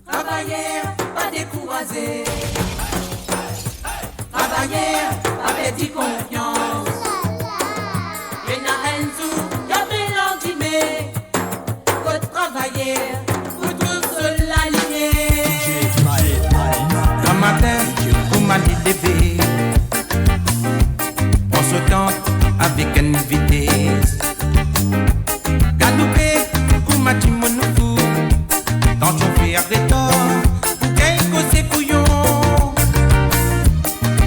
Travailler, pas décourager. Travailler, pas perdre confiance. Et na enzu, y'a mélange mais faut travailler pour tout seul l'aligner. Un matin, pour m'a levé, on se tente avec une vitesse. Galoupé, pour m'a dit mon fou, dans ton fer des torts, quelque c'est couillon.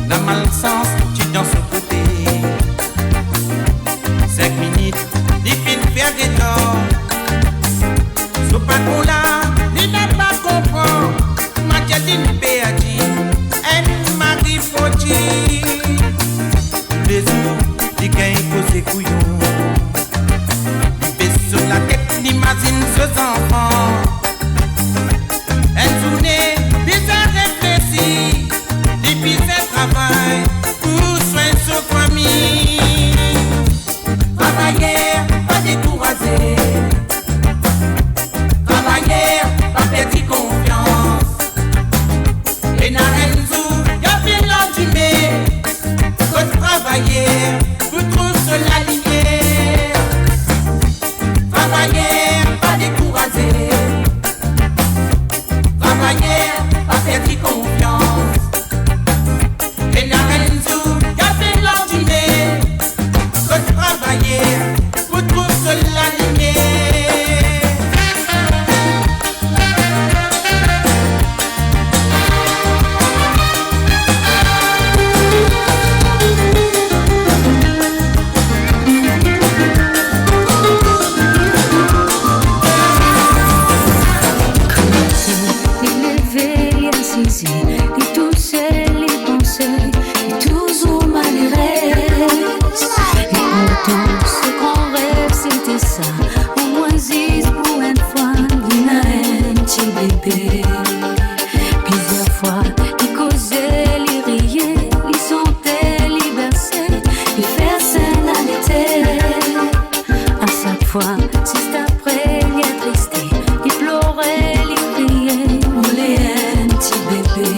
La malchance, tu dans son côté. 5 minutes, il fait faire des torts. Ce patron là, il n'a pas compris. Ma tchatine péadi, elle m'a dit fauti. Les jours, il gagne pour ses couillons. Il fait sur la tête, l'imagine ses enfants. Elle tournait, il a réfléchi. Il fit ses travail pour soigner sa famille. Travailler, pas décourager. Travailler, pas perdre confiance. Et na enzu, y'a mélange mais faut travailler pour tout seul aligner. Travailler, pas décourager. Travailler, pas perdre confiance. Et na enzu, y'a mélange mais faut travailler pour tout seul aligner. Élevé, assisi, et tout seul, les pensées, et toujours malheureux. Et pourtant, ce qu'on rêve, c'était ça. On moisisse pour une fois, il n'a un petit bébé. Plusieurs fois, il causait, il riait, il sentait, il berçait, il faisait la l'été. À chaque fois, juste après, il attristé, il pleurait, il criait, il voulait un petit bébé.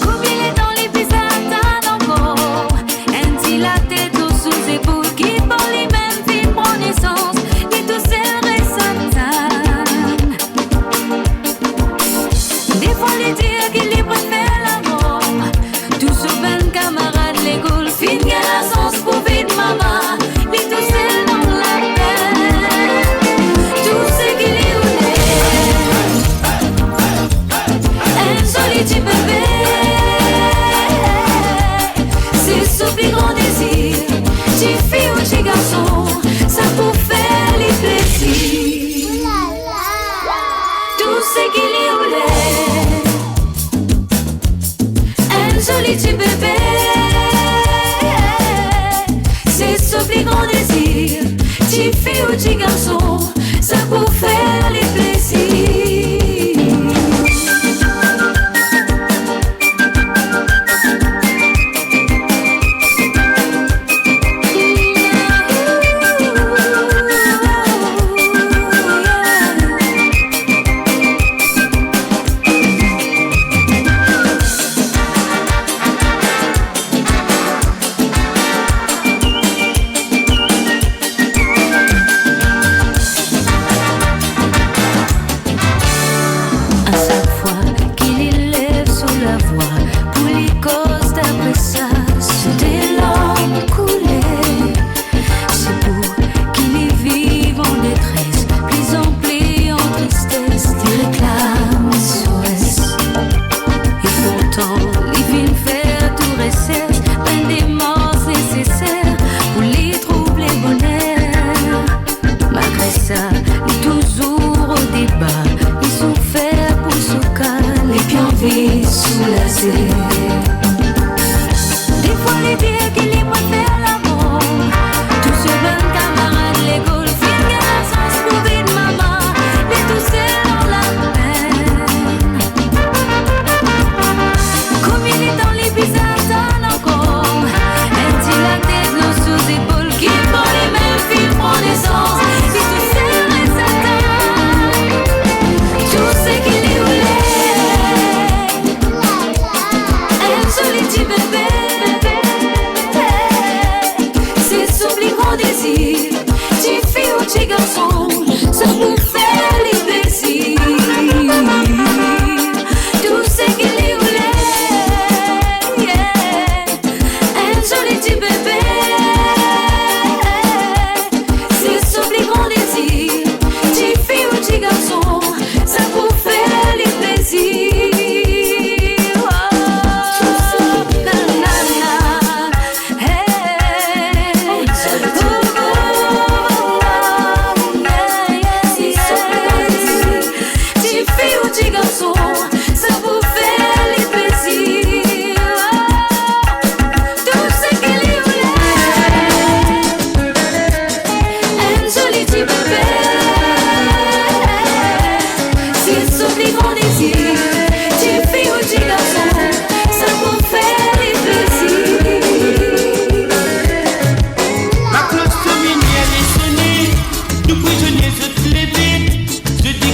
Combien il est dans les pizzas, encore un petit la tête sous ses épaules qui pour les mêmes filles prend naissance, et tout serré Satan. Des fois, les dire qu'il les préfère la mort. Tous ce ben camarades, l'école, fin la sens pour vite maman. Mais tout seul dans la peine. Tout ce qu'il est où un joli petit bébé. C'est ce plus grand désir. Petit fille ou petit garçon, ça pour faire les plaisirs. Tout ce qu'il est où un joli petit bébé. C'est ce plus grand désir. Petit fille ou petit garçon, ça pour faire les plaisirs.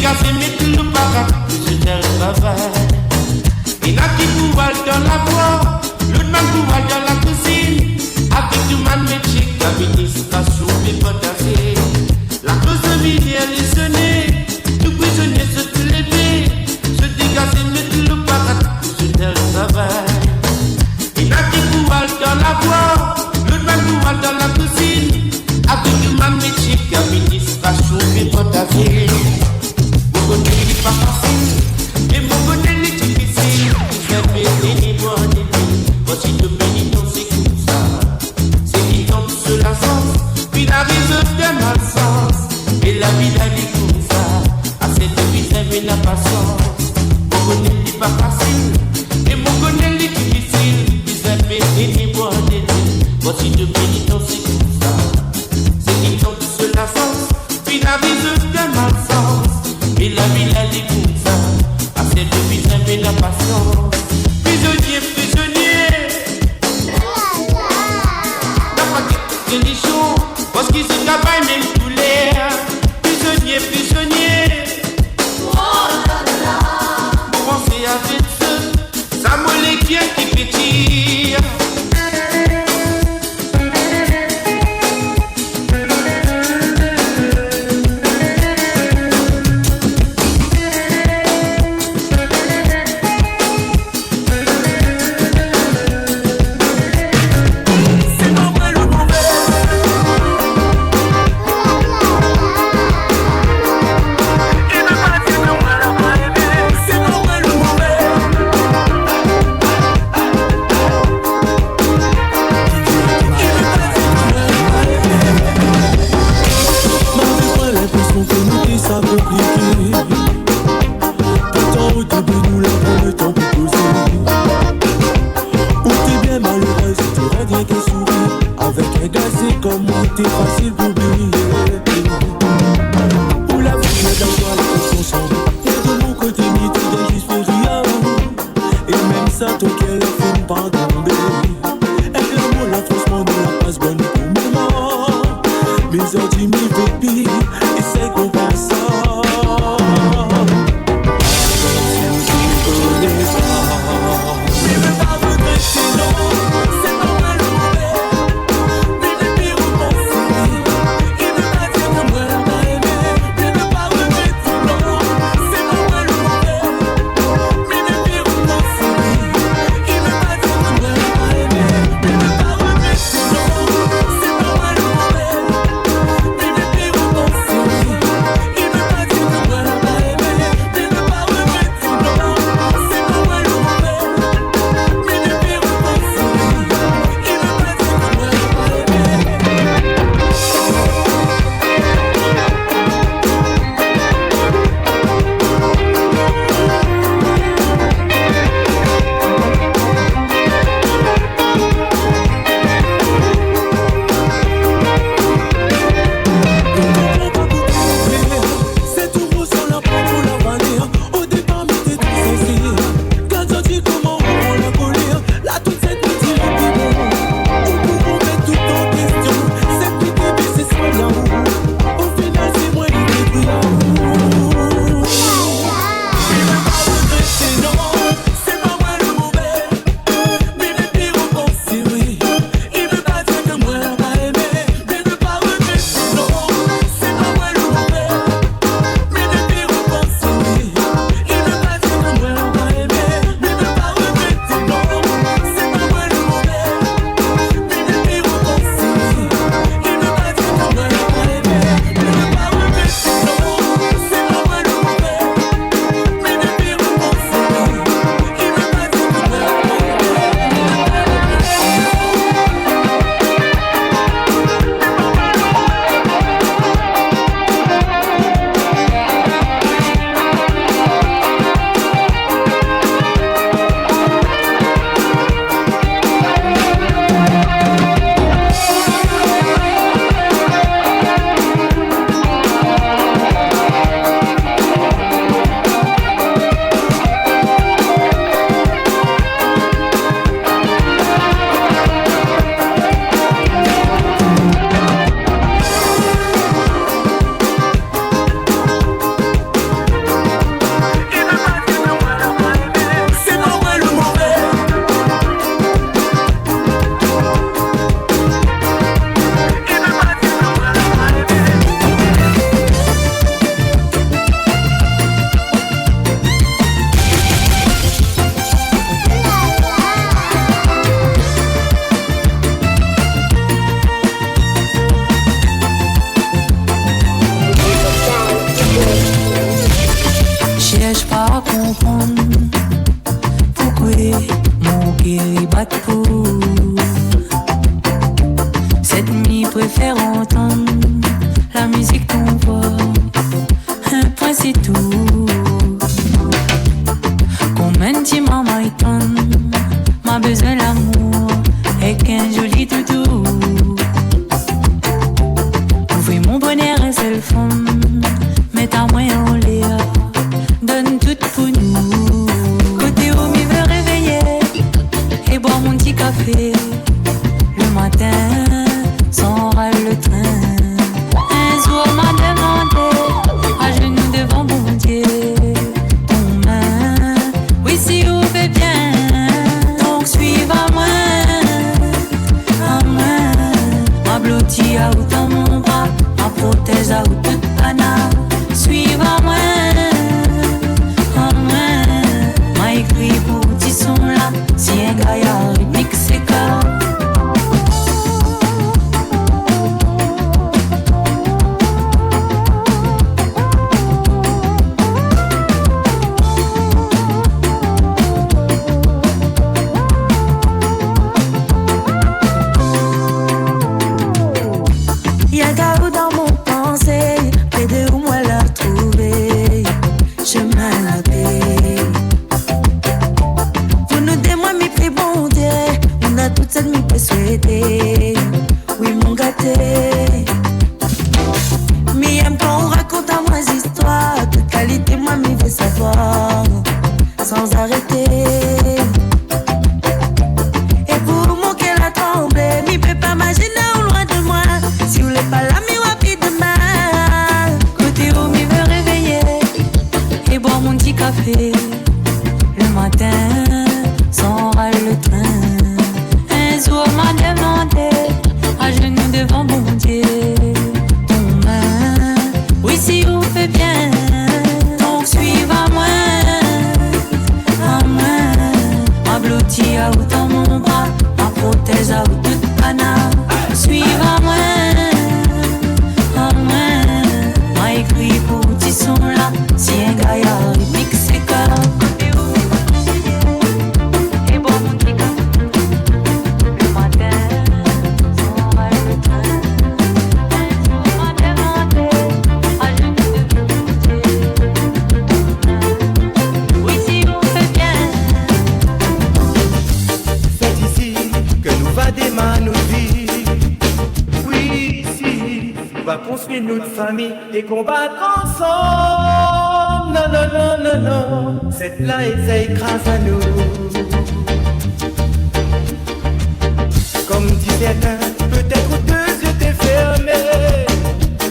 casser mes tout le parat, je t'ai travail. Il y en a qui pouvaient dans la voie, l'autre man pouvait dans la cuisine. Avec tout man métier, l'administration n'est pas tassée. La cause de vie elle est sonnée, tout prisonnier se fait lever. Je t'ai cassé mes tout le parat, je t'ai travail. Il y en a qui pouvaient dans la voie, l'autre man pouvait dans la cuisine. Avec tout man métier, l'administration n'est pas tassée. Mon bonheur n'est pas facile, et mon bonheur est difficile. Je vais bénir mon ennemi, voici de bénir c'est comme ça. C'est qui tombe sur la sens, puis la raison de malsens. Et la vie d'aller comme ça, à cette vie j'avais la patience. Mon bonheur n'est pas facile, et mon bonheur est difficile. Je vais bénir mon ennemi, voici de bénir c'est comme ça. C'est qui tombe sur la sens, puis la raison de malsens. Et la vie d'aller comme ça, à cette vie j'avais la patience. Prisonnier, prisonnier, n'a pas quitté les choses, parce qu'ils se travaillent même tous les prisonnier, prisonnier. Vous pensez avec ce, ça me les tient qui pétille. Mes ordres m'y veulent, et c'est qu'on passe ça. comprendre pourquoi mon cœur bat pour. Cette nuit préfère entendre la musique qu'on voit. Un point c'est tout. Comme un petit maman étonne, m'a besoin l'amour et qu'un joli toutou. Ouvrez mon bonheur et c'est le fond. Mets ta main en l'air, donne tout pour nous. Côté où m'y veut réveiller et boire mon petit café. Le matin, sans râle le train. Un jour m'a demandé, à genoux devant mon Dieu, ton main, oui si vous fait bien. Donc suivez à moi, ma blottie à out dans mon bras, ma prothèse à out toute pana. Suivez à moi, m'a écrit pour petit son là, si un gaillard rythmique c'est car. Y'a Gaou dans mon pensée, près de où moi la trouver, chemin la paix. Vous nous démoi mi prix bon Dieu, on a toute cette mi peut souhaiter. Oui mon gâté, mi aime quand on raconte à moi des histoires, toute qualité moi mi veut savoir, sans arrêter. Et pour mon qu'elle a tremblé, mi peut pas imaginer au loin de moi. Si vous l'êtes pas là, mi wapi demain. Côté où mi veut réveiller et boire mon petit café. Le matin, sans râle le train. Un jour m'a demandé, à genoux devant mon Dieu, ton main, oui si vous fait bien. Donc suivez à moi, ma blottie à out dans mon bras, ma prothèse à out toute pana. Suivez à moi, m'a écrit pour petit son là, si un gaillard rythmique c'est car. Et bon mon petit le matin, sans râle le train. Un jour m'a demandé, à genoux devant mon Dieu, oui si vous fait bien. C'est ici que nous va démarrer notre vie. Oui, ici, on va construire notre famille et combattre ensemble. Non, non, non, non, non, cette là essaye grâce à nous. Comme dit certains, peut-être deux yeux t'es fermés.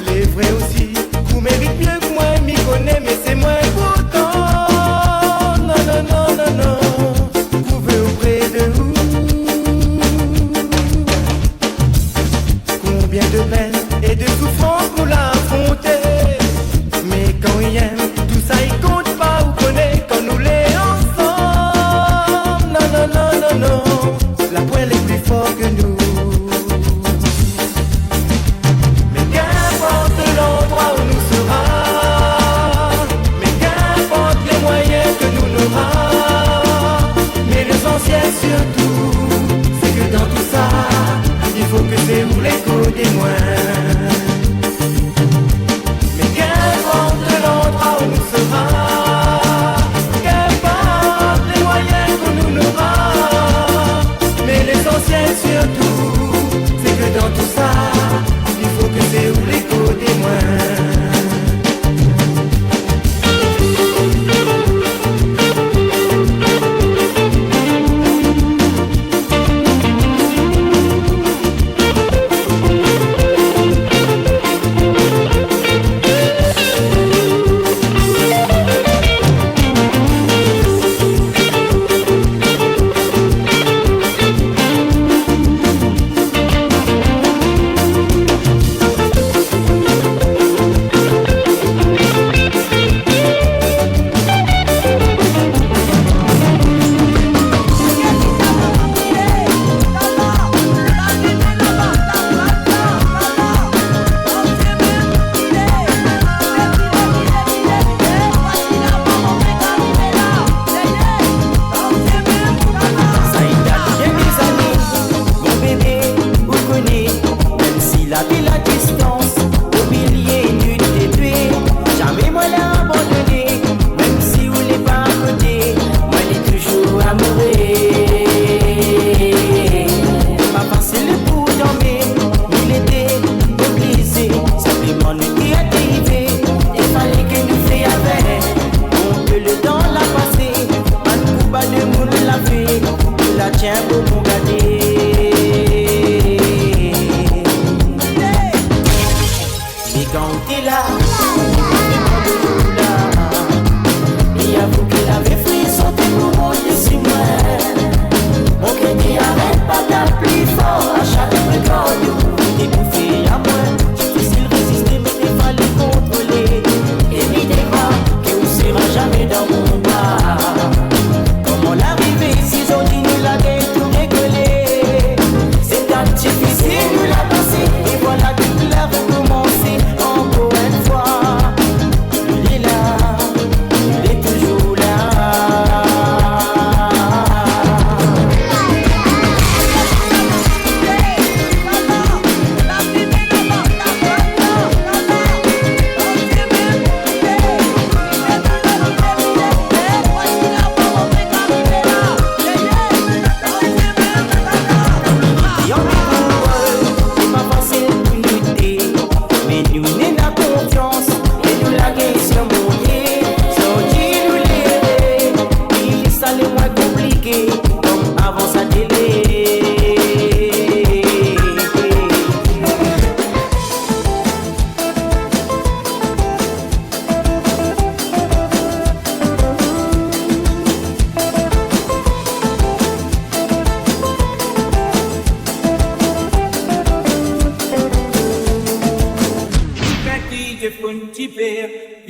Les vrais aussi, vous méritez mieux que moi, m'y connais, mais c'est moins important. Non, non, non, non, non, vous pouvez auprès de vous. Combien de peine et de souffrance pour l'affronter. Mais quand il aime, tout ça il compte pas, vous connaissez quand nous les ensemble. Non, non, non, non, non, la poêle est plus fort que nous. Mais qu'importe l'endroit où nous sera, mais qu'importe les moyens que nous n'aura, mais l'essentiel surtout, c'est que dans tout ça, il faut que c'est vous l'écho témoin. Mais qu'importe l'endroit où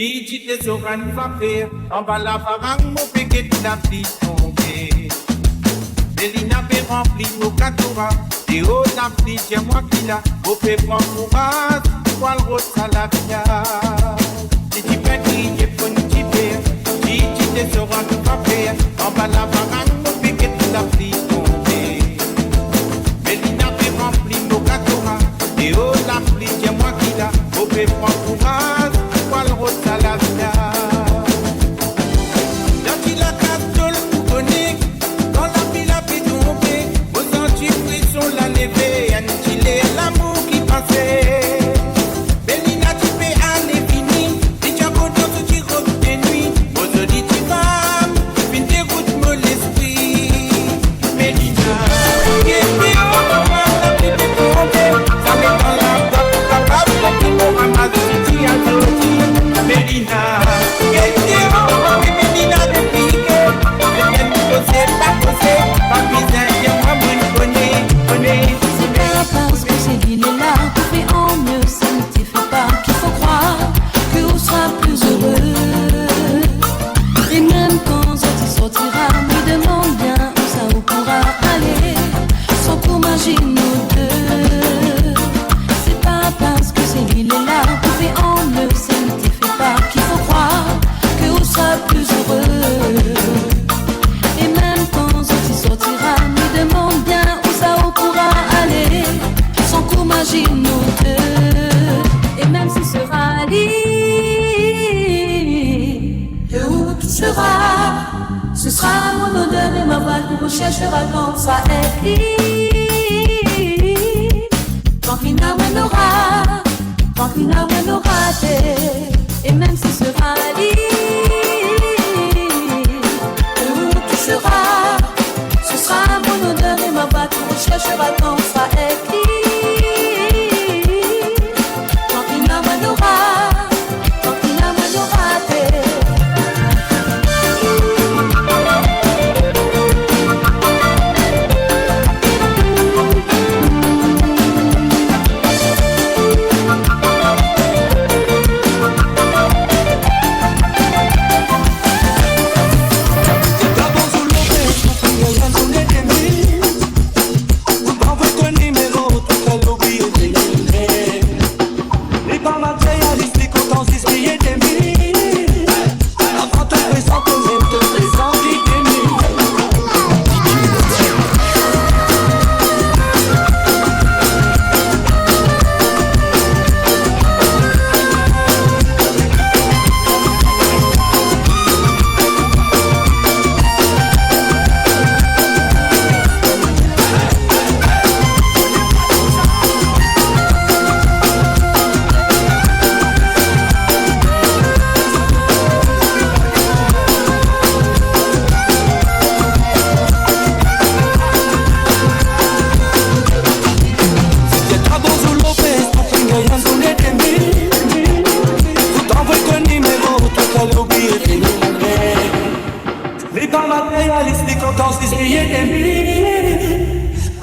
Gigi te soran va faire, en bas la farang, mon péquet de la pluie tombée. Mélina fait remplir nos catora, et oh la pluie, c'est moi qui l'a, au fait prendre courage, pour le rose à la via. Si tu fais crier, faut nous tiper, Gigi te soran va faire, en bas la farang, mon péquet de la pluie tombée. Mélina fait remplir nos catora, et oh la pluie, c'est moi qui l'a, au fait prendre courage, pour le rose à la via. L'amour qui passait, Bélina tu fais un et fini, et tu as content tout tu reviens des nuits, aujourd'hui tu vas, tu dégoûtes mon l'esprit, Bélina, qui est bien, la vie est tombée, ça met dans la boîte, capable de tout le ramasse, si tu as tout, Bélina, qui est bien, Bélina de piquer, mais bien nous causer, pas bizarre, moi me connais. Parce que c'est l'île est là, qu'on fait en mieux, ça ne te fait pas qu'il faut croire que on sera plus heureux. Et même quand ça te sortira, me demande bien où ça on pourra aller, sans qu'on imagine nous deux. C'est pas parce que c'est l'île est là, qu'on fait en mieux, ça ne te fait pas qu'il faut croire que on sera plus heureux. Et même quand ça te sortira, me demande bien où ça on pourra aller, sans qu'on imagine nous deux. Et même si ce sera l'île, et où tu seras, ce sera mon odeur et ma voix que vous cherchera quand ça est l'île. Tant qu'il n'a rien aura, tant qu'il n'a rien aura et même si ce sera l'île, et où tu seras, ce sera mon odeur et ma voix que vous cherchera quand ça est l'île.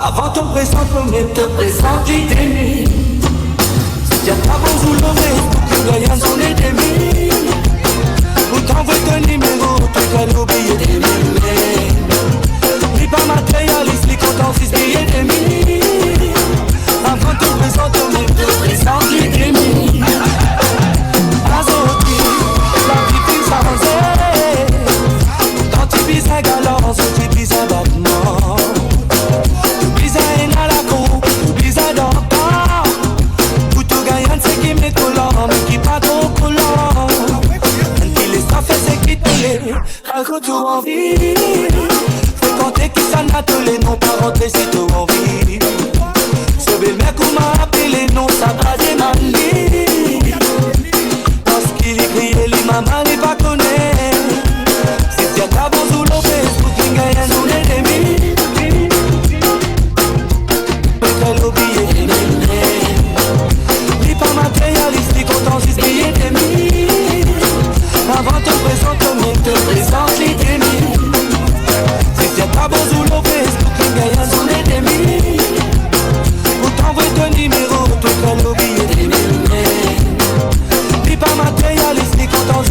Avant ton présent, premier te présente, j'y t'ai mis. Si y'a pas bon sous l'oreille, pour que rien s'en est aimé. Pour t'envoyer ton numéro, tout qu'à l'oublier des milliers. Ni pas matérialiste, ni content, si billets des milliers. Avant ton présent, premier te présente, j'y t'ai mis. Azoki, la vie fait s'avancer. Quand tu pises un galant, tu pises un battement. Algo tu envie, fréquenter qui s'en a tous les noms, pas rentrer si tu envie. Ce bel mec où m'a appelé non, ça va démaler. Parce qu'il est crié, les mamans n'est pas connaît. Si t'y as d'abord sous l'eau, Facebook, il gagne un jour les demi. Peut-être l'oublier, il pas matérialiste, il content si ce billet t'es mis. Avant te présenter, mais te présente les démis. Si t'es pas bon sous l'eau, Facebook, il gagne un son et demi. Pour t'envoyer ton numéro, tout qu'à l'oublier des milliers. Ni pas matérialiste, ni content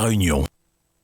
Réunion.